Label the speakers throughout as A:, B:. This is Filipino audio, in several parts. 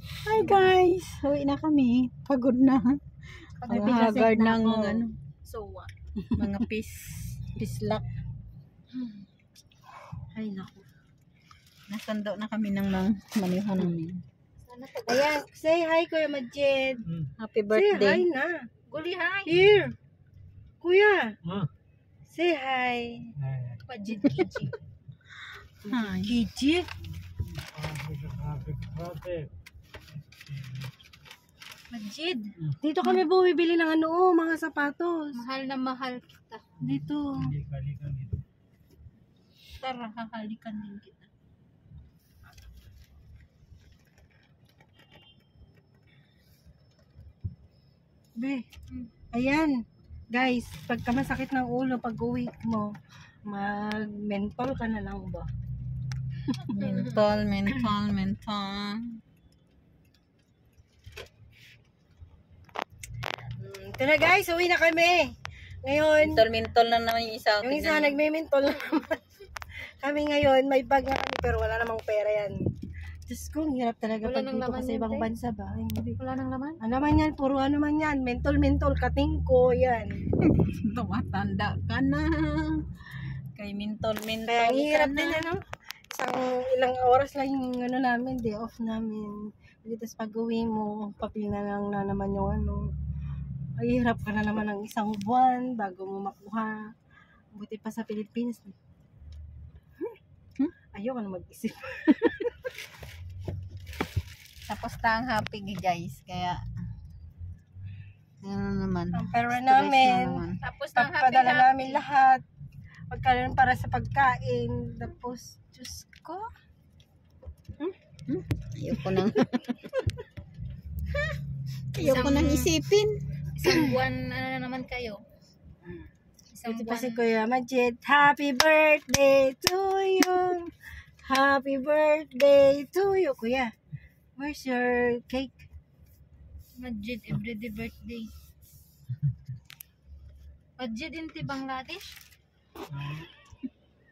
A: Hi guys! Uwi na kami. Pagod na. Ang haggard ng
B: So what?
A: mga pislak. Ay naku. Nasando na kami ng maniho namin.
B: Ayan, say hi Kuya Majid.
A: Happy
B: Say
A: birthday.
B: hi na.
C: Guli hi.
B: Here. Kuya. Say hi.
C: Majid Gigi.
A: Hi.
B: Gigi.
C: Majid.
B: Dito kami bumibili ng mga sapatos.
C: Mahal na mahal kita.
B: Dito.
C: Tara, hahalikan din kita.
B: Be. Ayan. Guys, pagka masakit ng ulo, pag uwi mo, mag-mentol ka na lang ba?
A: Mental.
B: Ito na guys, uwi na kami. Ngayon,
A: Mental na naman yung isa.
B: yung isa nagme-mentol na naman. Kami ngayon, may bag na kami pero wala namang pera yan. Diyos ko, ang hirap talaga
C: Wala
B: pag
C: nang
B: dito
C: laman
B: ka sa
C: yan,
B: ibang
C: te?
B: bansa ba? Hindi.
C: Wala nang laman?
B: Ano man yan, puro ano man yan, mentol, katingko, yan.
A: Tumatanda ka na. Kay mentol
B: Kaya ang hirap
A: ka
B: din
A: na.
B: ano. Ilang oras lang yung ano namin, day off namin. Tapos pag uwi mo, papil na lang na naman yung ano. Ay, hirap ka na naman ng isang buwan bago mo makuha. Buti pa sa Philippines. Ayoko na mag-isip.
A: Tapos na ang happy guys. Kaya ano naman.
B: Ang pera
A: stress
B: namin.
A: na naman.
C: Tapos ng
B: Pagpadala
C: happy
B: namin lahat. Pagkaroon para sa pagkain. Tapos, Diyos ko.
A: Ayoko nang ayoko nang isipin.
C: Isang buwan na naman kayo. Isang
B: Ito pa
C: buwan.
B: si Kuya Majid. Happy birthday to you. Happy birthday to you. Kuya, where's your cake?
C: Majid, everyday birthday. Majid, inti Bangladesh?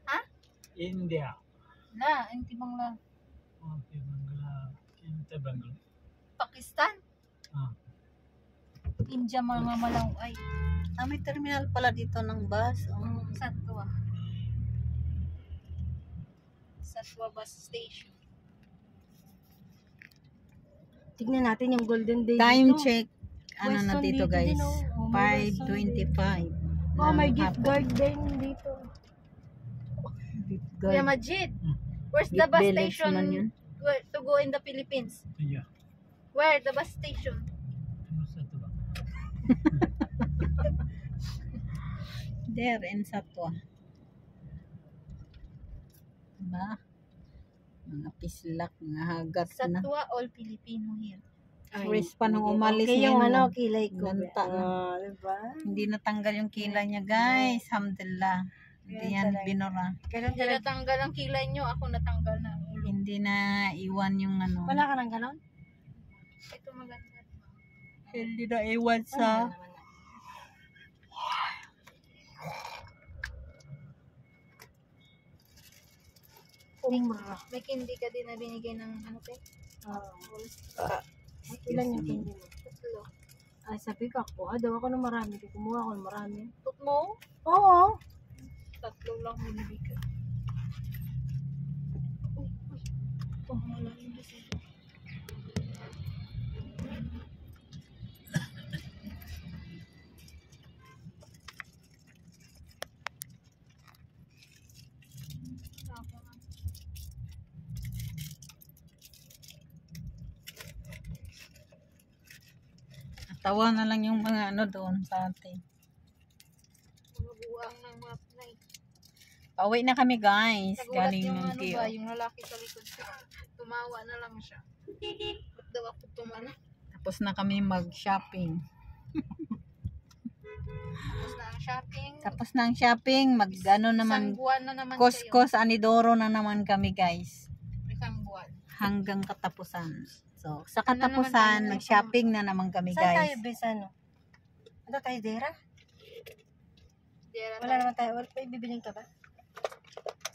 C: Ha?
D: India.
C: La, inti Bangla.
D: Okay, India, Bangla.
C: Pakistan?
D: Ah.
C: India mga malaw ay.
A: May terminal pala dito ng bus. Oh.
C: Satwa. Satwa bus station.
B: Tignan natin yung golden day
A: Time
B: dito.
A: check. Ano na
B: Weston
A: dito
B: dito
A: guys?
B: din, oh. Oh, may Weston
A: 5:25.
B: Oh, may
A: ng
B: gift
A: hapon.
B: card din dito.
A: Gift
C: Kuya
A: card.
C: Majid, where's the
A: Gift
C: bus
A: village
C: station
A: naman yun.
C: to go in the Philippines?
D: Yeah.
C: Where? The bus station?
D: Ano sa ito ba?
A: There in Satwa. Diba? Mga pislak, mga hagat na.
C: Satwa, all Filipino here.
A: Fresh pa nung umalis
B: Okay, yung
A: ngayon,
B: ano,
A: no?
B: kilay ko.
A: Ganta na.
B: Diba?
A: Hindi natanggal yung kilay niya guys. Alhamdulillah. Hindi yan binura.
B: Ganun
C: Hindi
B: talaga.
C: natanggal ang kilay nyo, ako natanggal na ang ulo.
A: Hindi na iwan yung ano.
B: Wala ka ng ganon?
C: Ito maganda.
A: Hindi na iwan sa...
B: Umra.
C: May candy ka din na binigay ng ano te?
B: Ilan yung candy mo?
C: Tatlo.
B: Ay, sabi ko ako, daw ako ng marami. Kumuha ako ng marami.
C: Tut mo?
B: Oo.
C: Tatlo lang binibigay. Oh, wala yung kasi.
A: Tawa na lang yung mga ano doon sa atin.
C: Mga buwang ng mga play.
A: Pauwi na kami guys.
C: Nagulat
A: Galing
C: yung
A: ng
C: ano
A: Kio.
C: ba, yung lalaki sa likod ko. Tumawa na lang siya. Ba't daw ako tumana?
A: Tapos na kami mag-shopping.
C: Tapos na ang shopping.
A: Tapos na ang shopping. Mag-ano
C: Isang
A: naman.
C: buwan na naman
A: Costco sa Anidoro na naman kami guys.
C: kayo. Isang buwan.
A: Hanggang katapusan. So, sa
C: Ano naman
A: katapusan,
C: tayo?
A: nag-shopping na naman kami
B: Saan tayo,
A: guys.
B: Bes, ano? Ano tayo, Dera?
C: Dera
B: Wala naman tayo. May bibiling ka ba?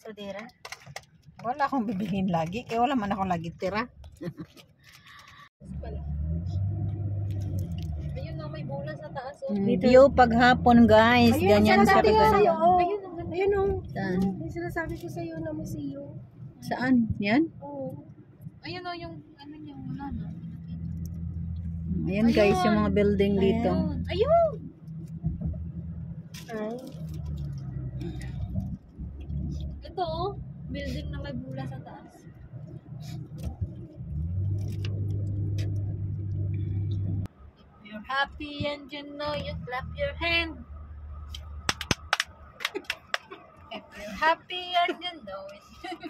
B: Sa Dera?
A: Wala akong bibilhin lagi. Kaya wala man ako lagi tira.
C: pala. Ayun na, may bola sa taas. Oh.
A: View paghapon guys. Ganyan siya
B: sinasabi ko sa'yo,
A: kaganda.
B: oh.
C: Ayun, ang ganda.
B: Ayun, oh.
A: Saan?
B: Yung sinasabi ko sa'yo na museum.
A: Saan? Yan?
B: Oo.
C: Ayun o, yung ano niya, wala na.
A: Ayan guys, yung mga building dito.
C: Ayun!
B: Ay.
C: Ito oh, building na may bola sa taas. If you're happy and you know you clap your hand. If you're happy and you know it.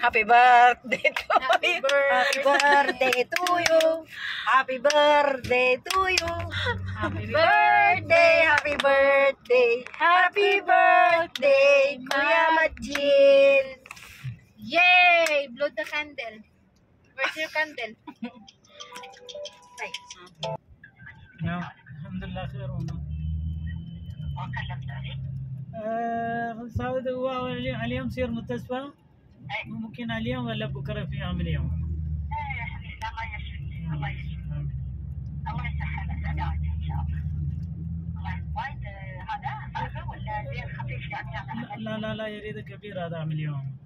B: Happy birthday to
C: Happy
B: you. Happy birthday to you. Happy birthday to you.
C: Happy
B: Birthday, happy birthday. Happy birthday, Kuya Majil.
C: Yay! Blow the candle. Where's your candle? Ay.
D: نعم الحمد لله خير والله. سعود هو اليوم صير مستشفى ممكن اليوم ولا بكره في عمل اليوم؟
E: الله يشفي الله يسهل العلاج ان شاء الله. الله وايد هذا هذا ولا زين خفيف يعني
D: لا يريد كبير هذا عمل اليوم.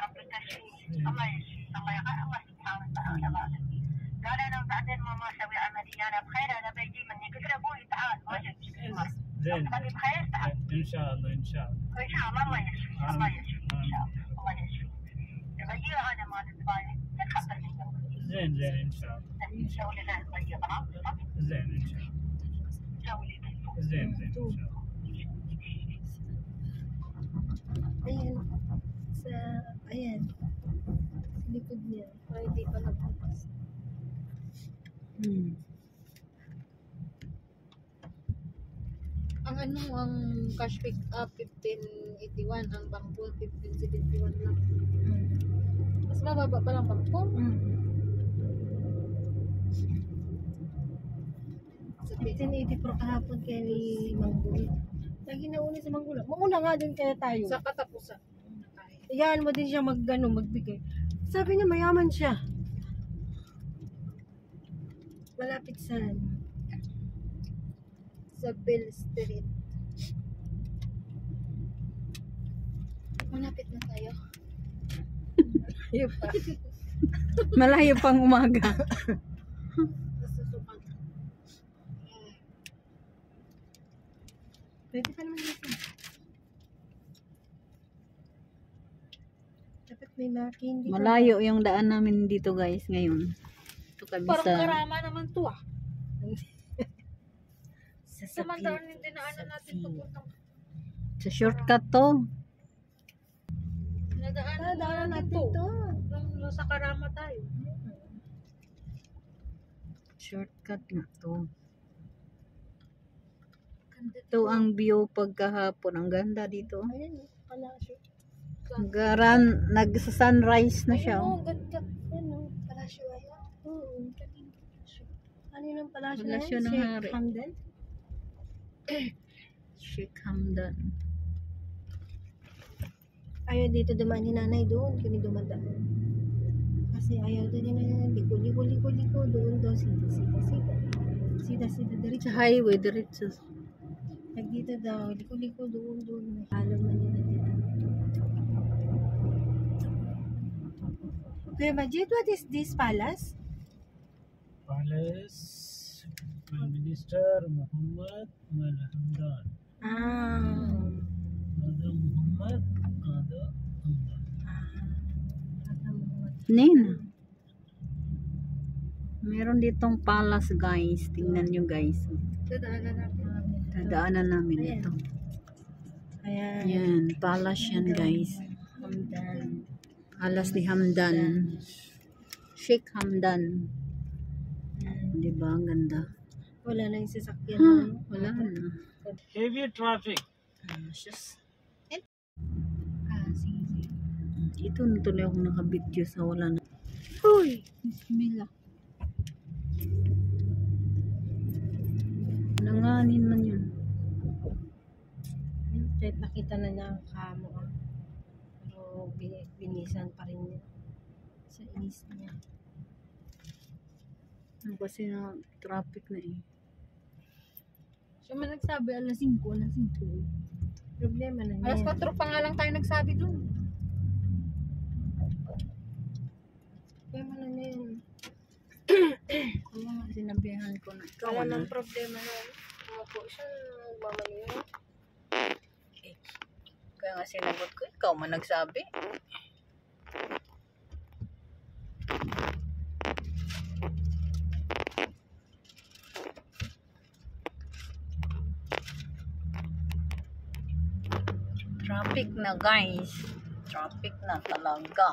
E: رب التشفي الله يشفي الله سبحانه وتعالى غالب. قال انا بعدين ما اسوي عمليه انا بخير انا بيجي مني قلت له ابوي تعال ما في مشكله.
D: زين
E: انا بخير تعال
D: ان شاء الله ان شاء الله.
E: ان شاء الله الله يشفي الله يشفي ان شاء الله الله يشفي. بيجي انا ما نتباين تخبرني
D: زين ان شاء الله.
E: نسوي لنا طيب
D: زين ان شاء الله.
E: نسوي لي
D: زين ان شاء الله.
B: Ayan. Ayan. Sa likod niya.
C: Ay, di pa nagbukas. Ang ano, ang cash pick up 1581, ang bangko 1571 lang. Mas mababa pa lang bangko. Sa
B: 1884 kahapon kaya ni Manggul. Lagi nauna sa Manggul. Mauna nga din kaya tayo.
C: sa katapusan.
B: Iyan mo din siya magbigay. Sabi niya mayaman siya. Malapit sa
C: Bell Street. Malapit na tayo.
A: Malayo pang umaga.
C: Nasusukan.
B: Pwede pa naman dito. Dapat may makindi.
A: Malayo yung daan namin dito guys ngayon. Ito kami
C: Parang
A: sa
C: karama naman to ah. Samantalang hindi na ano natin papuntang.
A: sa shortcut to.
C: Nadaanan natin
B: natin
C: to.
B: to.
C: Sa karama tayo.
A: Shortcut na to.
C: Ganda
A: Ito ang view pagkahapon. Ang ganda dito.
B: Ayan, palasyo.
A: Nagsa-sunrise na siya.
C: Ayun, ganda.
B: Ano?
C: Palasyo ayan.
B: Oo. Ano yung palasyo na
A: Palasyo
B: yan?
A: ng
B: Sheikh
A: hari.
B: Hamdan?
A: Sheikh Hamdan.
B: Ayaw dito dumaan ni nanay doon. Kami dumadaan. Kasi ayaw doon ni nanay. Liko. Doon daw. Sida. Diretso.
A: Sa highway, diretso.
B: Dito daw. Liko. Doon. Halo man nila dyan. Okay, Majid, what is this palace?
D: Palace Prime Minister Muhammad Malhamdan. هذا محمد هذا حمدان.
A: Nina. Meron ditong palace guys. Tingnan nyo guys.
C: Dadaanan natin.
A: Dadaanan namin ito.
B: Ayan.
A: Yan. Palace yan guys.
B: Hamdan.
A: Palace ni Hamdan. Sheikh Hamdan. Diba? Ang ganda.
B: Wala na yung sasakyan.
A: Wala na.
D: Heavy traffic.
B: Sige.
A: Ito na tuloy ako nakabidyo sa wala na. Uy! Bismillah. Langanin man yun.
B: Kahit nakita na niya ang kamo. Pero binisan pa rin niya. Sa inis niya.
A: Kasi na traffic na eh.
C: Siya man nagsabi, alas 5.
B: Problema na
C: Alas
B: yan.
C: 4 pa nga lang tayo nagsabi dun.
B: Problema na yan.
A: Kaya nga sinabihan ko na ikaw
B: Wala
A: na.
B: nang problema na. Umupo siya, magmamaliw.
A: Kaya nga sinagot ko, ikaw man nagsabi. Traffic na guys. Traffic na talaga.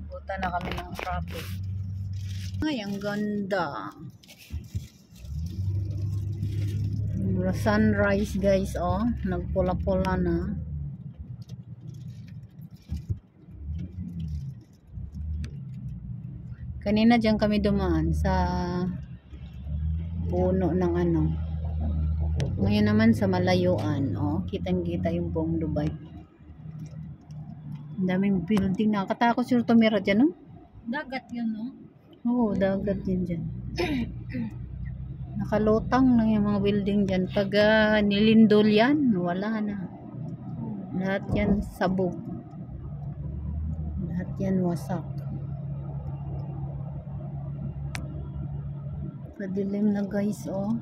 A: Buta na kami ng traffic. Ay, ang ganda. Sunrise guys, oh. Nagpula-pula na. Kanina dyan kami dumaan sa puno ng ano. Ngayon naman sa malayuan, oh. Kitang-kita yung buong Dubai. Ang daming building. Nakakatakot sila tumira dyan, oh.
C: Dagat yun, no?
A: Oo, dagat din dyan. Nakalutang lang yung mga building dyan. Pag nilindol yan, wala na. Lahat yan sabog. Lahat yan wasak. Padilim na guys, oh.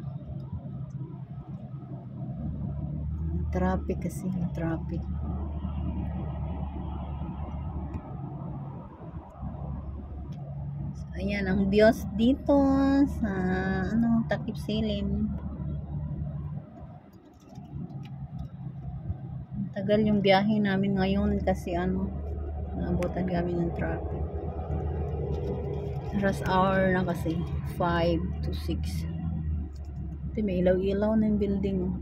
A: Traffic kasi, traffic. So, ayan ang views dito sa ano, Takip Silim. Tagal yung biyahe namin ngayon kasi ano, naabutan kami ng traffic. Rush hour na kasi 5 to 6. Ito may ilaw-ilaw na yung building, oh.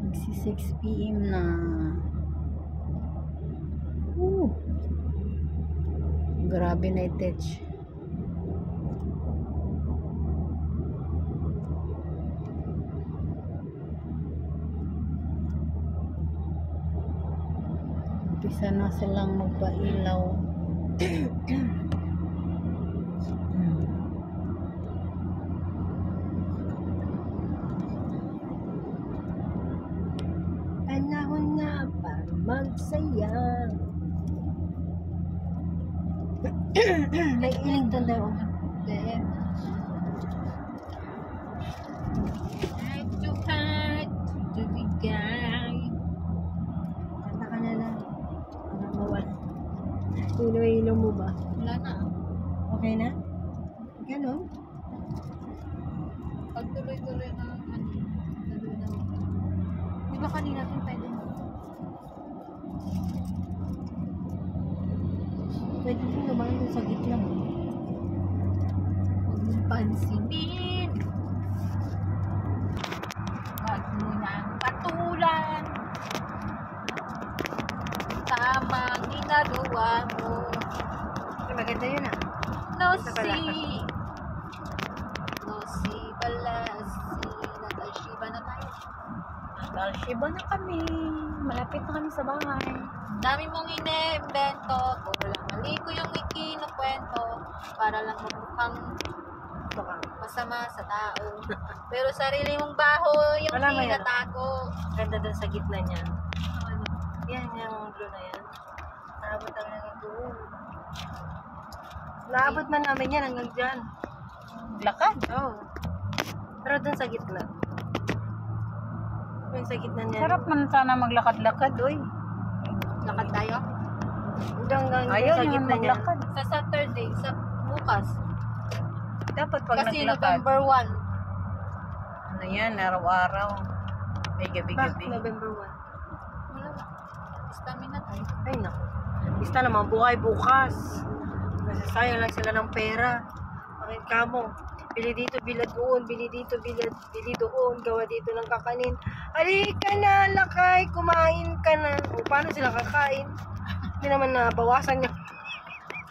A: Magsi 6 PM na. Grabe na i-touch. Umpisa na silang magpailaw.
B: Panahon na para magsaya. May iling doon daw.
C: Then, heart to heart, to bigay.
B: Kanta ka na lang. Para mawala. Hilo-hilo mo ba?
C: Wala na.
B: Okay na? Ganon?
C: Pag tuloy-tuloy na ano, tuloy na. Di ba kanina itong tayo?
B: Pwede din naman doon sa gitna mo.
C: Huwag mong pansinin. Huwag mo nang patulan. Tamang ginagawa mo.
B: Ay, maganda yun ah.
C: No
B: Ito pala.
C: see. No see balasi. Natashiba na tayo.
A: Shiba na kami. Malapit na kami sa bahay.
C: Dami mong ine-invento. Puro lang mali ko yung ikinukwento. Para lang mamukhang
B: Baka.
C: masama sa tao. Pero sarili mong baho yung
B: Wala, may
C: tinatago.
B: Ganda doon sa gitna niya. Ano? Yan, yung blue na yan. Naabot namin hanggang doon. Naabot man namin yan hanggang dyan.
A: Lakad.
B: Oo. Oh. Pero doon sa gitna. Yung sa gitna niya.
A: Sarap man sana maglakad-lakad, oy.
C: Lakad tayo.
B: Hanggang
A: Ayaw
B: sa
A: naman
B: gitna niya.
A: maglakad.
C: Sa Saturday, sa bukas.
A: Dapat pag
C: Kasi
A: naglakad.
C: November 1.
A: Ano yan, araw-araw. May
B: Bakit
A: gabi-gabi.
B: November 1?
C: Wala na. Stamina tayo.
B: Ay naku. Basta naman buhay bukas. Kasi sayang lang sila ng pera. Bakit ka mo? Bili dito, bilad doon. Bili dito, bili doon. Gawa dito ng kakanin. Halika na, lakay. Kumain ka na. O, paano sila kakain? Hindi naman nabawasan niya.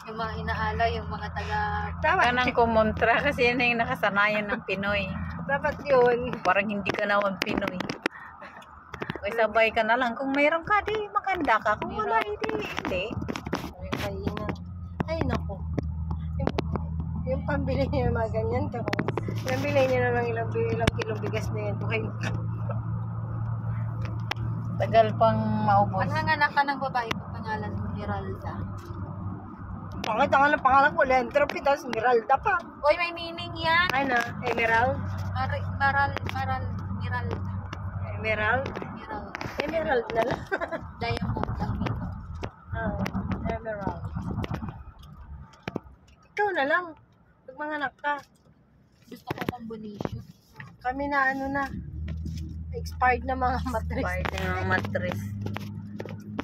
C: Yung mga inaala, yung mga taga...
B: Tama.
A: Kanang kumontra kasi yan yung nakasanayan ng Pinoy.
B: Dapat yun.
A: Parang hindi ka naman Pinoy. Kaya sabay ka na lang. Kung mayroon ka, di maganda ka. Kung wala, hindi.
B: Ay, ay, naku. Yung pambili niya ng mga ganyan ka po. Nabili niya naman ilang kilong bigas na yan. Okay.
A: Tagal pang maubos.
C: Panhanganak ka ng babae ko, pangalan mo, Geralda.
B: Pakita ka ng pangalan ko, Lentropy, tapos Miralda pa.
C: Uy, may meaning yan.
B: Ay na, Emerald?
C: Geralda.
B: Emerald?
C: Gerald.
B: Emerald na lang.
C: Diamond ang meaning.
B: Oh, Emerald. Ikaw na lang. Pag manganak ka.
C: Gusto ko combination.
B: Kami na ano na. Expired na mga matris.
A: Party ng mattress.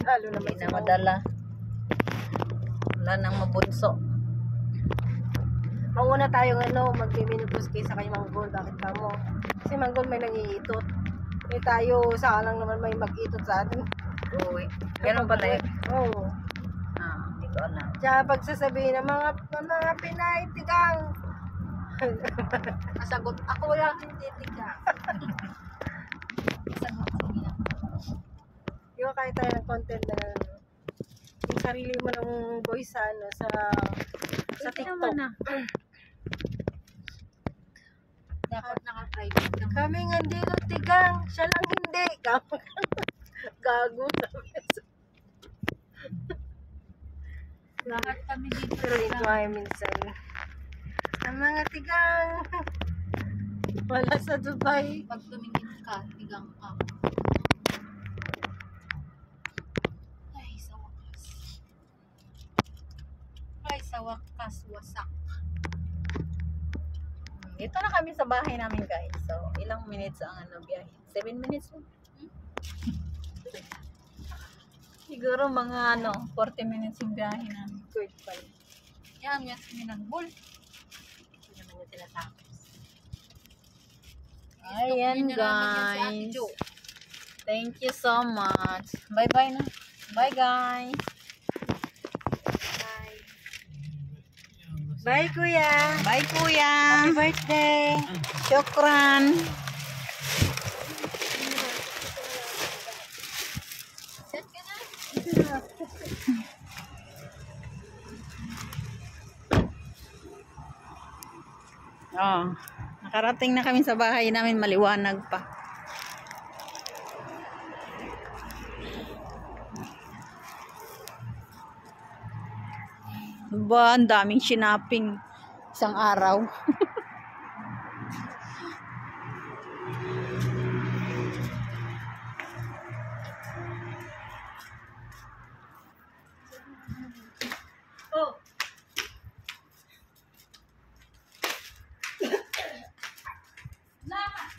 B: Lalo naman
A: Hindi na madala. Wala nang mabunso.
B: Mauna tayong magmiminupos kaysa kay Manggol. Bakit ba mo? Kasi Manggol may nangiitot. Eh tayo, saka lang naman may mag-itot sa atin.
A: Uy. Ganun pala yun.
B: Oo.
A: Hindi ko alam.
B: Tsaka pagsasabihin ng mga Pinay, tigang.
C: Masagot, ako lang hindi tiga. Masagot ko niya.
B: Di ba kahit tayo ng content na yung sarili mo ng voice sa TikTok.
A: Na.
C: Dapat naka-private lang.
B: Kami nga dito tigang, siya lang hindi. Gago.
C: Lahat kami dito.
B: Pero ito ay minsan. Ang mga tigang. Wala sa Dubai.
C: Pag tumingin ka, tigang ka. Ay, sa wakas. Ay, sa wakas, wasak.
A: Dito na kami sa bahay namin guys. So, ilang minutes ang biyahe? 7 minutes mo? Siguro mga 40 minutes yung biyahe namin.
B: Good pa.
C: Yan, yan, sinagbol.
B: Hindi naman yung tinatapos.
A: Ayan guys. Thank you so much. Bye-bye na. Bye guys.
B: Bye. Bye, Kuya.
A: Bye kuya.
B: Happy birthday.
A: Shukran.
C: Set ka na.
A: Oh, nakarating na kami sa bahay namin, maliwanag pa. Ba, ang daming shopping isang araw.
B: Oh.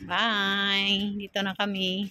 A: Bye. Dito na kami.